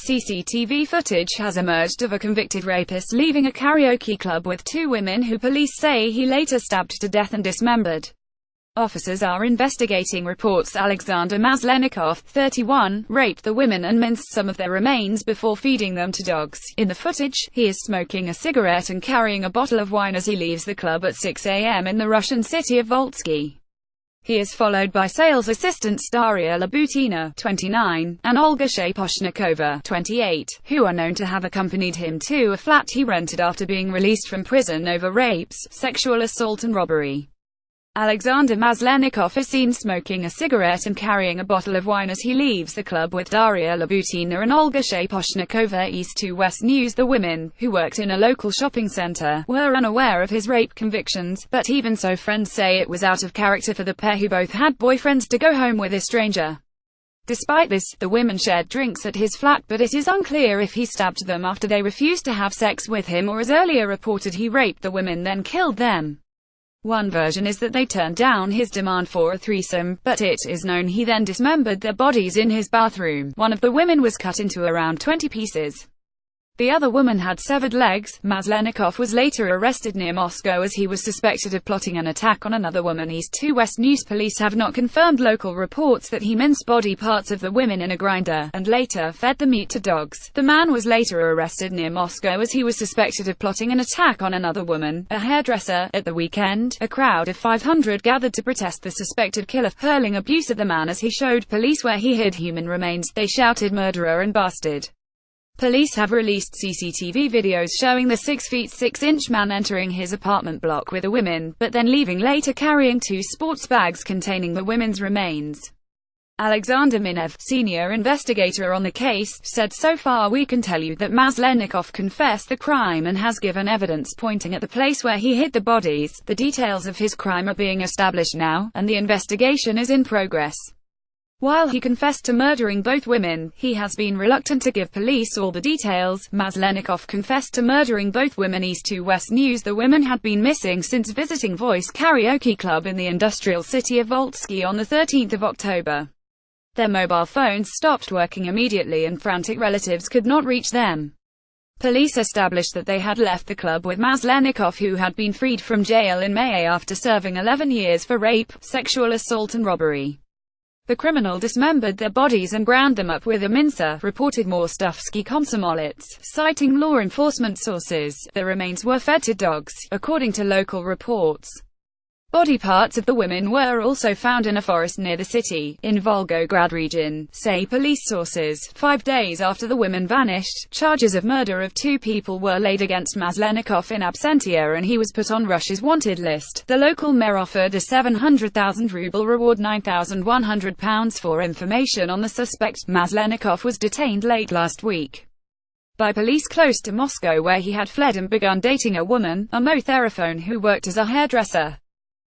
CCTV footage has emerged of a convicted rapist leaving a karaoke club with two women who police say he later stabbed to death and dismembered. Officers are investigating reports Alexander Maslenikov, 31, raped the women and minced some of their remains before feeding them to dogs. In the footage, he is smoking a cigarette and carrying a bottle of wine as he leaves the club at 6 a.m. in the Russian city of Voltsky. He is followed by sales assistants Daria Labutina, 29, and Olga Shaposhnikova, 28, who are known to have accompanied him to a flat he rented after being released from prison over rapes, sexual assault and robbery. Alexander Maslenikov is seen smoking a cigarette and carrying a bottle of wine as he leaves the club with Daria Labutina and Olga Shaposhnikova. East to West News. The women, who worked in a local shopping center, were unaware of his rape convictions, but even so, friends say it was out of character for the pair, who both had boyfriends, to go home with a stranger. Despite this, the women shared drinks at his flat, but it is unclear if he stabbed them after they refused to have sex with him, or as earlier reported, he raped the women then killed them. One version is that they turned down his demand for a threesome, but it is known he then dismembered their bodies in his bathroom. One of the women was cut into around 20 pieces. The other woman had severed legs. Maslenikov was later arrested near Moscow as he was suspected of plotting an attack on another woman. East to West News. Police have not confirmed local reports that he minced body parts of the women in a grinder, and later fed the meat to dogs. The man was later arrested near Moscow as he was suspected of plotting an attack on another woman, a hairdresser. At the weekend, a crowd of 500 gathered to protest the suspected killer, hurling abuse at the man as he showed police where he hid human remains. They shouted "murderer" and "bastard." Police have released CCTV videos showing the 6'6" man entering his apartment block with the women, but then leaving later carrying two sports bags containing the women's remains. Alexander Minev, senior investigator on the case, said, "So far we can tell you that Maslenikov confessed the crime and has given evidence pointing at the place where he hid the bodies. The details of his crime are being established now, and the investigation is in progress." While he confessed to murdering both women, he has been reluctant to give police all the details. Maslenikov confessed to murdering both women. East to West News. The women had been missing since visiting Voice Karaoke Club in the industrial city of Voltsky on the 13th of October. Their mobile phones stopped working immediately and frantic relatives could not reach them. Police established that they had left the club with Maslenikov, who had been freed from jail in May after serving 11 years for rape, sexual assault and robbery. The criminal dismembered their bodies and ground them up with a mincer, reported Morstovsky Komsomolets, citing law enforcement sources. The remains were fed to dogs, according to local reports. Body parts of the women were also found in a forest near the city, in Volgograd region, say police sources. 5 days after the women vanished, charges of murder of two people were laid against Maslenikov in absentia and he was put on Russia's wanted list. The local mayor offered a 700,000 ruble reward, £9,100 for information on the suspect. Maslenikov was detained late last week by police close to Moscow, where he had fled and begun dating a woman, Ummo Therafone, who worked as a hairdresser.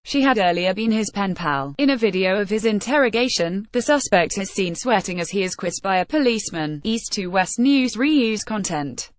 She had earlier been his pen pal. In a video of his interrogation, the suspect is seen sweating as he is quizzed by a policeman. East to West News. Reuse content.